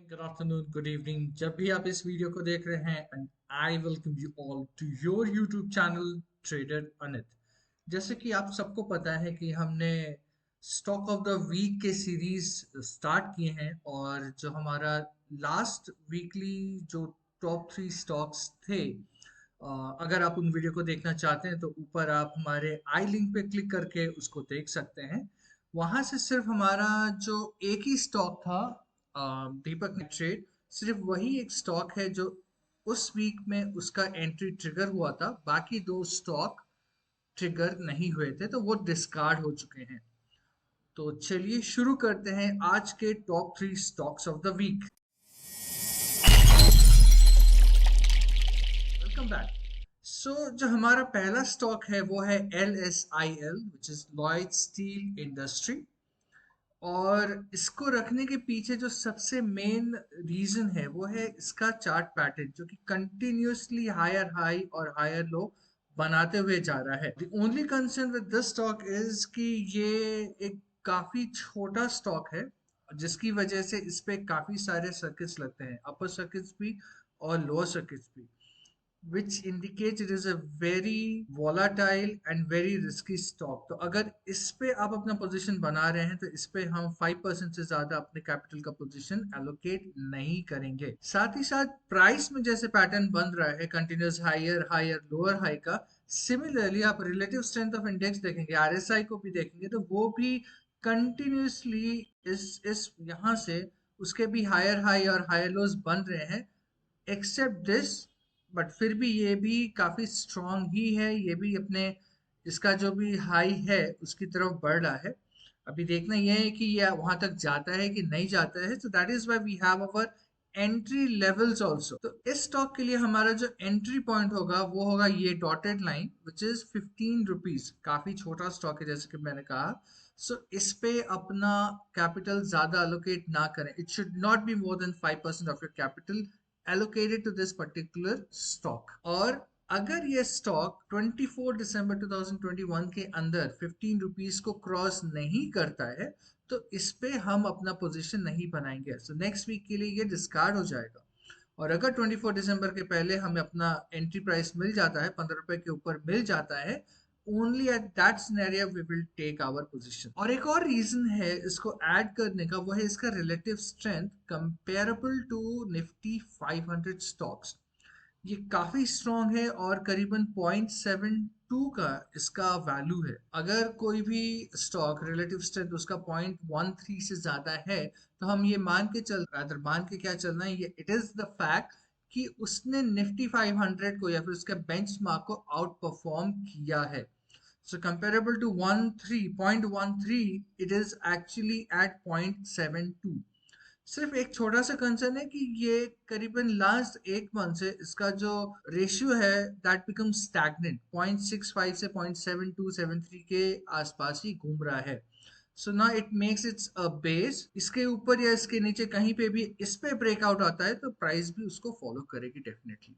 Good afternoon, good evening. जब भी आप इस वीडियो को देख रहे हैं, and I welcome you all to your YouTube channel trader Anit. जैसे कि आप सबको पता है कि हमने स्टॉक ऑफ द वीक के सीरीज स्टार्ट किए हैं, और जो हमारा लास्ट वीकली जो टॉप 3 स्टॉक्स थे, अगर आप उन वीडियो को देखना चाहते हैं तो ऊपर आप हमारे आई लिंक पे क्लिक करके उसको देख सकते हैं। वहां से सिर्फ हमारा जो एक ही स्टॉक था, दीपक नाइट्रेट, सिर्फ वही एक स्टॉक है जो उस वीक में उसका एंट्री ट्रिगर हुआ था। बाकी दो स्टॉक ट्रिगर नहीं हुए थे, तो वो डिस्कार्ड हो चुके हैं। तो चलिए शुरू करते हैं आज के top 3 stocks of the week. Welcome back. So जो हमारा पहला स्टॉक है वो है LSIL, which is Lloyd steel industry. और इसको रखने के पीछे जो सबसे मेन रीजन है वो है इसका चार्ट पैटर्न, जो कि कंटिन्यूअसली हायर हाई और हायर लो बनाते हुए जा रहा है। The only concern with this stock is कि ये एक काफी छोटा स्टॉक है, जिसकी वजह से इस पे काफी सारे सर्किट्स लगते हैं, अपर सर्किट्स भी और लोअर सर्किट्स भी, which indicates it is a very volatile and very risky stock। तो अगर इस पे आप अपना पोजीशन बना रहे हैं तो इस पे हम 5% से ज्यादा अपने कैपिटल का पोजीशन एलोकेट नहीं करेंगे। साथ ही साथ प्राइस में जैसे पैटर्न बन रहा है, continuous higher higher lower high का, सिमिलरली आप रिलेटिव स्ट्रेंथ ऑफ इंडेक्स देखेंगे, RSI को भी देखेंगे, तो वो भी कंटिन्यूसली इस यहाँ से उसके भी हायर हाई और हायर लोज बन रहे हैं, एक्सेप्ट दिस। बट फिर भी ये भी काफी स्ट्रांग ही है, ये भी अपने इसका जो भी हाई है उसकी तरफ बढ़ रहा है। अभी देखना यह है कि यह वहां तक जाता है कि नहीं जाता है। तो that is why we have our entry levels also. तो इस स्टॉक के लिए हमारा जो एंट्री पॉइंट होगा वो होगा ये dotted line, which is 15 rupees. काफी छोटा स्टॉक है जैसे कि मैंने कहा। सो इस पे अपना कैपिटल ज्यादा अलोकेट ना करें। It should not be more than 5% of your capital allocated to this particular stock। और अगर ये स्टॉक 24 दिसंबर 2021 के अंदर 15 रुपीज को क्रॉस नहीं करता है तो इस पे हम अपना पोजीशन नहीं बनाएंगे। सो नेक्स्ट वीक के लिए ये डिस्कार्ड हो जाएगा। और अगर 24 दिसंबर के पहले हमें अपना एंट्री प्राइस मिल जाता है, 15 रुपए के ऊपर मिल जाता है, only at that scenario we will take our position. और एक और रीजन है इसको ऐड करने का, वो है इसका relative strength comparable to Nifty 500 stocks. ये काफी स्ट्रॉन्ग है और करीबन 0.72 का इसका वैल्यू है। अगर कोई भी स्टॉक रिलेटिव स्ट्रेंथ उसका 0.13 से ज्यादा है, तो हम ये मान के मान के क्या चलना है, ये इट इज द फैक्ट कि उसने निफ्टी 500 को या फिर उसके बेंचमार्क को आउट परफॉर्म किया है। So comparable to 0.13, it is actually at 0.72। सिर्फ एक छोटा सा कंसर्न है कि ये करीबन लास्ट एक मंथ से इसका जो रेशियो है दैट बिकम स्टैग्नेंट, 0.65 से 0.7273 के आसपास ही घूम रहा है। सो ना it makes it's a base, इसके ऊपर या इसके नीचे कहीं पे भी इस पे ब्रेकआउट आता है तो प्राइस भी उसको फॉलो करेगी डेफिनेटली।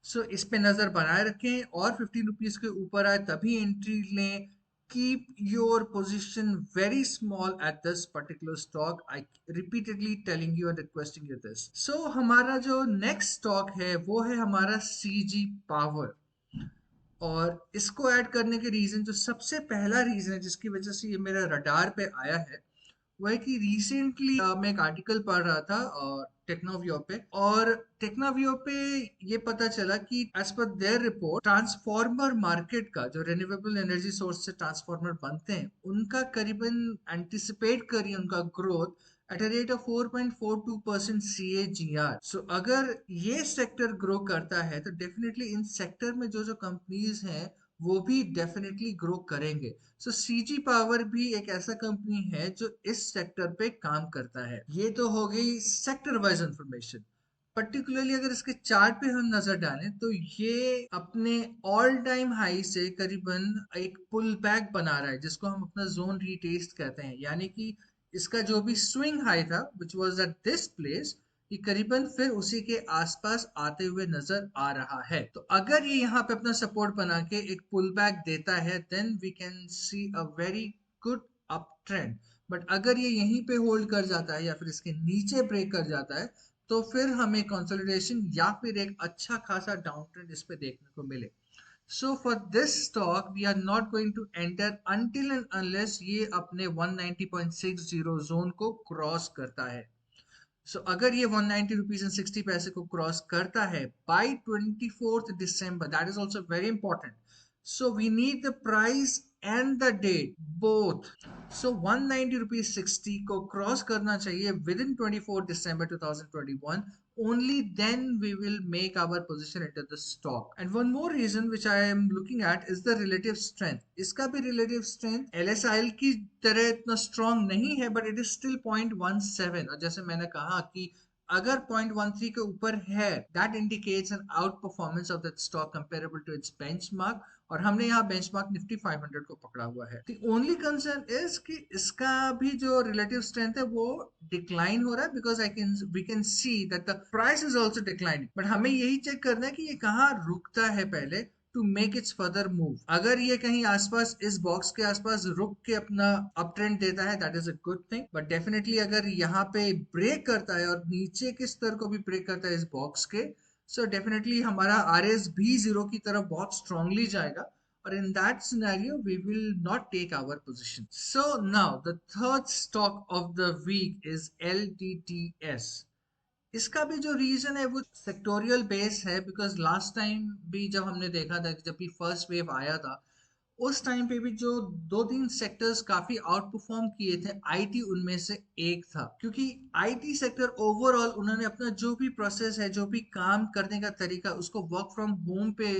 सो इस पे नजर बनाए रखें, और 15 रुपीज के ऊपर आए तभी एंट्री लें। Keep your position very small at this particular stock. I repeatedly telling you and requesting you this. So हमारा जो नेक्स्ट स्टॉक है वो है हमारा CG पावर। और इसको ऐड करने के रीजन, जो सबसे पहला रीजन है जिसकी वजह से ये मेरा रडार पे आया है, वो है कि रिसेंटली मैं एक आर्टिकल पढ़ रहा था टेक्नोव्यू पे, और टेक्नोव्यू पे ये पता चला कि as per there report, transformer market का, जो रिन्यूएबल एनर्जी सोर्स से ट्रांसफॉर्मर बनते हैं, उनका करीबन एंटिसिपेट करिए उनका growth at a rate of 4.42% CAGR। सो अगर ये सेक्टर ग्रो करता है तो डेफिनेटली इन सेक्टर में जो जो कंपनीज हैं वो भी डेफिनेटली ग्रो करेंगे। सो CG पावर भी एक ऐसा कंपनी है जो इस सेक्टर पे काम करता है। ये तो हो गई सेक्टर वाइज इंफॉर्मेशन। पर्टिकुलरली अगर इसके चार्ट पे हम नजर डालें तो ये अपने ऑल टाइम हाई से करीबन एक पुल बैक बना रहा है, जिसको हम अपना जोन रीटेस्ट कहते हैं। यानी कि इसका जो भी स्विंग हाई था which was at this place, ये करीबन फिर उसी के आसपास आते हुए नजर आ रहा है। तो अगर ये यहाँ पे अपना सपोर्ट बना के एक पुल बैक देता है, then we can see a very good up trend. But अगर ये यहीं पे होल्ड कर जाता है या फिर इसके नीचे ब्रेक कर जाता है तो फिर हमें कंसोलिडेशन या फिर एक अच्छा खासा डाउन ट्रेंड इस पे देखने को मिले. So for this stock, we are not going to enter until and unless ये अपने 190.60 जोन को क्रॉस करता है. अगर ये 190 रुपीज एंड 60 पैसे को क्रॉस करता है by 24th December, that is also very important. So we need the price and the date both. 190 rupees 60 को क्रॉस करना चाहिए within 24 December 2021. Only then we will make our position into the stock. And one more reason which I am looking at is the relative strength. इसका भी relative strength LSIL की तरह इतना strong नहीं है, but it is still 0.17. और जैसे मैंने कहा कि अगर 0.13 के ऊपर है, that indicates an outperformance of that stock comparable to its benchmark. और हमने यहाँ बेंचमार्क निफ्टी 500 को पकड़ा हुआ है. The only concern is कि इसका भी जो रिलेटिव स्ट्रेंथ है वो डिक्लाइन हो रहा है, because we can see that the price is also declining. But हमें यही चेक करना है कि ये कहाँ रुकता है पहले to make its further move. अगर ये कहीं आसपास इस बॉक्स के आसपास रुक के अपना अप ट्रेंड देता है, that is a good thing. But definitely अगर यहाँ पे ब्रेक करता है और नीचे के स्तर को भी ब्रेक करता है इस बॉक्स के, so definitely हमारा RS भी जीरो की तरफ बहुत strongly जाएगा. और in that scenario we will not take our position. So now the third stock of the week is LTTS. इसका भी जो रीजन है वो सेक्टोरियल बेस है, बिकॉज लास्ट टाइम भी जब हमने देखा था कि जब भी फर्स्ट वेव आया था उस टाइम पे भी जो दो तीन सेक्टर्स काफी आउट परफॉर्म किए थे, आईटी उनमें से एक था. क्योंकि आईटी सेक्टर ओवरऑल उन्होंने अपना जो भी प्रोसेस है, जो भी काम करने का तरीका, उसको वर्क फ्रॉम होम पे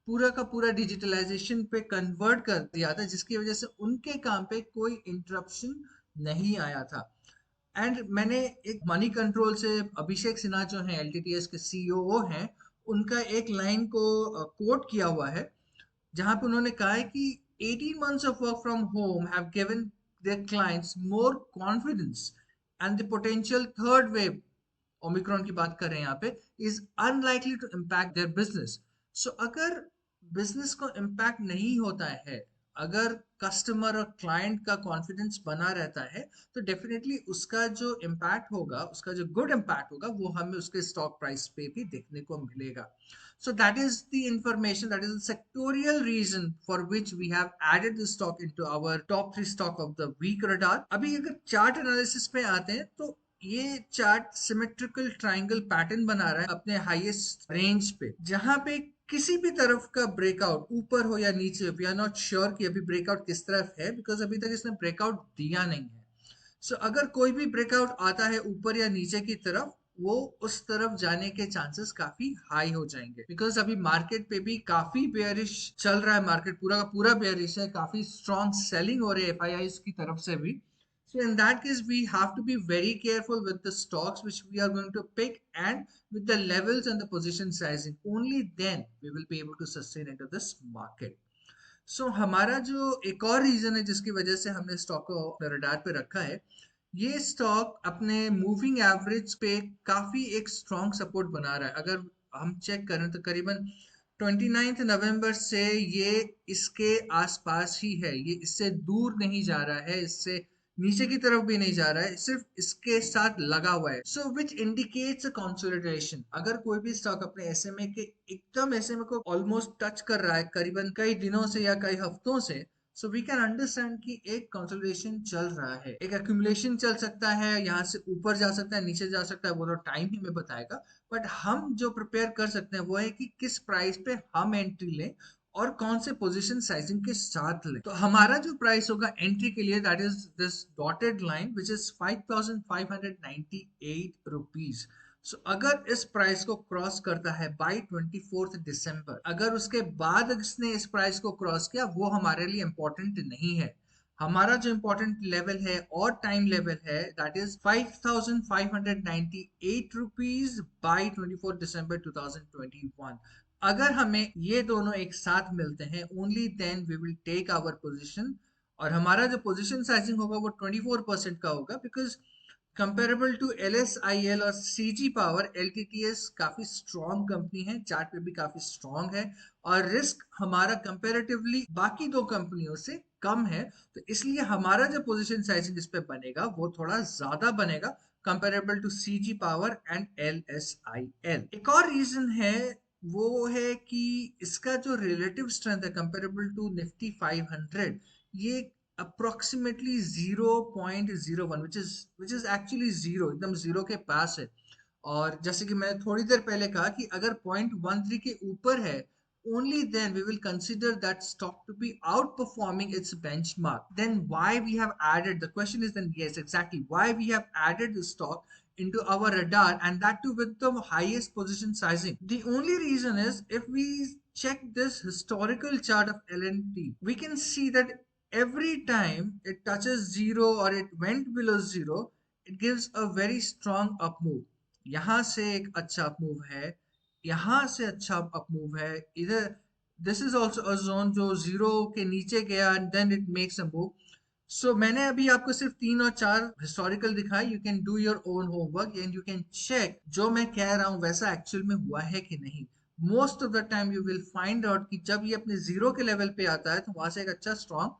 पूरा का पूरा डिजिटलाइजेशन पे कन्वर्ट कर दिया था, जिसकी वजह से उनके काम पे कोई इंटरप्शन नहीं आया था. एंड मैंने एक मनी कंट्रोल से अभिषेक सिन्हा जो है एलटीटीएस के सीईओ हैं, उनका एक लाइन को कोट किया हुआ है, जहां पे उन्होंने कहा है कि 18 months of work from home have given their clients more confidence and the potential third wave, Omicron की बात कर रहे हैं यहाँ पे, is unlikely to impact their business. अगर बिजनेस को इम्पैक्ट नहीं होता है, अगर कस्टमर और क्लाइंट का कॉन्फिडेंस बना रहता है, तो डेफिनेटली उसका जो इम्पैक्ट होगा, उसका जो गुड इम्पैक्ट होगा, वो हमें उसके स्टॉक प्राइस पे भी देखने को मिलेगा. So that is the information, that is the sectorial reason for which we have added this stock into our top 3 stock of the week radar. अभी अगर चार्ट एनालिसिस पे आते हैं तो ये चार्ट सिमेट्रिकल ट्रायंगल पैटर्न बना रहा है अपने हाईएस्ट रेंज पे, जहां पे किसी भी तरफ का ब्रेकआउट ऊपर हो या नीचे, वी आर नॉट श्योर कि अभी ब्रेकआउट किस तरफ है, बिकॉज अभी तक इसने ब्रेकआउट दिया नहीं है. अगर कोई भी ब्रेकआउट आता है ऊपर या नीचे की तरफ, वो उस तरफ जाने के चांसेस काफी हाई हो जाएंगे, बिकॉज अभी मार्केट पे भी काफी बेयरिश चल रहा है. मार्केट पूरा का पूरा बेयरिश है, काफी स्ट्रॉन्ग सेलिंग हो रही है एफआईआई की तरफ से भी. So in that case, we have to be very careful with the stocks which we are going to pick and with the levels and the position sizing. Only then we will be able to sustain into this market. हमारा जो एक और reason है जिसकी वजह से हमने stock को रडार पे रखा है, ये स्टॉक अपने मूविंग एवरेज पे काफी एक स्ट्रॉन्ग सपोर्ट बना रहा है. अगर हम चेक करें तो करीबन 29 नवंबर से ये इसके आसपास ही है, ये इससे दूर नहीं जा रहा है, इससे नीचे की तरफ भी नहीं जा रहा है, सिर्फ इसके साथ लगा हुआ है. Which indicates a consolidation. अगर कोई भी स्टॉक अपने एसएमए के एकदम एसएमए को ऑलमोस्ट टच कर रहा है करीबन कई दिनों से या कई हफ्तों से, सो वी कैन अंडरस्टैंड कि एक कंसोलिडेशन चल रहा है, एक एक्यूमुलेशन चल सकता है, यहाँ से ऊपर जा सकता है, नीचे जा सकता है, वो तो टाइम ही में बताएगा. बट हम जो प्रिपेयर कर सकते हैं वो है कि किस प्राइस पे हम एंट्री लें और कौन से पोजीशन साइजिंग के साथ लें. तो हमारा जो प्राइस होगा एंट्री के लिए, that is this dotted line which is 5598 rupees. अगर इस प्राइस को क्रॉस करता है बाय 24th December, अगर उसके बाद इसने इस प्राइस को क्रॉस किया, वो हमारे लिए इंपॉर्टेंट नहीं है. हमारा जो इंपॉर्टेंट लेवल है और टाइम लेवल है, that is 5598 rupees by 24 December 2021. अगर हमें ये दोनों एक साथ मिलते हैं, only then we will take our position. और हमारा जो पोजीशन साइजिंग होगा वो 24% का होगा, बिकॉज कंपेरेबल टू LSIL और CG पावर, LTTS काफी स्ट्रॉन्ग कंपनी है, चार्ट पे भी काफी स्ट्रॉन्ग है, और रिस्क हमारा कंपेरेटिवली बाकी दो कंपनियों से कम है, तो इसलिए हमारा जो पोजीशन साइजिंग इस पे बनेगा वो थोड़ा ज्यादा बनेगा comparable to C G power and L S I L. एक और रीजन है, वो है कि इसका जो रिलेटिव स्ट्रेंथ है कंपेरेबल टू निफ्टी 500, ये approximately 0.01, which is actually zero, एकदम जीरो के पास है। और जैसे कि मैंने थोड़ी देर पहले कहा कि अगर 0.13 के ऊपर है, only then we will consider that stock to be outperforming its benchmark. Then why we have added, the question is then yes, exactly why we have added the stock into our radar, and that too with the highest position sizing. The only reason is if we check this historical chart of LNT, we can see that every time it touches zero or it went below zero, it gives a very strong up move. यहाँ से एक अच्छा up move है, यहाँ से अच्छा up move है, इधर this is also a zone जो जीरो के नीचे गया and then it makes a move. So मैंने अभी आपको सिर्फ 3 और 4 हिस्टोरिकल दिखाई। You can do your own homework and you can check जो मैं कह रहा हूँ वैसा एक्चुअल में हुआ है कि नहीं। Most of the time you will find out कि जब ये अपने जीरो के लेवल पे आता है तो वहां से एक अच्छा स्ट्रॉन्ग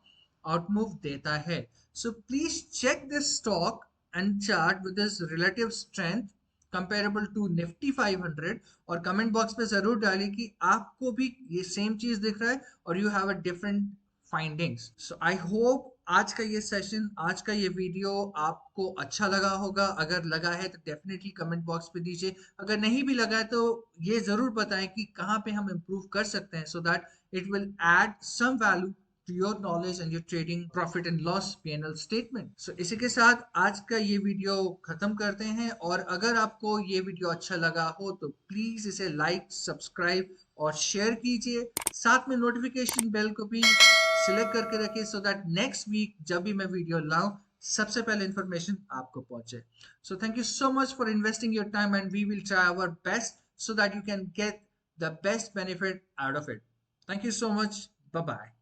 आउट मूव देता है। So please check this stock and chart with this relative strength comparable to Nifty 500, और कमेंट बॉक्स पे जरूर डालिए कि आपको भी ये सेम चीज दिख रहा है और you have a different findings. So I hope आज का ये सेशन, आज का ये वीडियो आपको अच्छा लगा होगा। अगर लगा है तो डेफिनेटली कमेंट बॉक्स पे दीजिए, अगर नहीं भी लगा है तो ये जरूर बताएं कि कहाँ पे हम इम्प्रूव कर सकते हैं, so that it will add some value to your knowledge and your trading profit and loss P&L statement. So इसी के साथ आज का ये वीडियो खत्म करते हैं, और अगर आपको ये वीडियो अच्छा लगा हो तो प्लीज इसे लाइक, सब्सक्राइब और शेयर कीजिए। साथ में नोटिफिकेशन बेल को भी सिलेक्ट करके रखिए सो दैट नेक्स्ट वीक जब भी मैं वीडियो लाऊं सबसे पहले इंफॉर्मेशन आपको पहुंचे। So thank you so much for investing your time and we will try our best so that you can get the best benefit out of it. Thank you so much. Bye bye.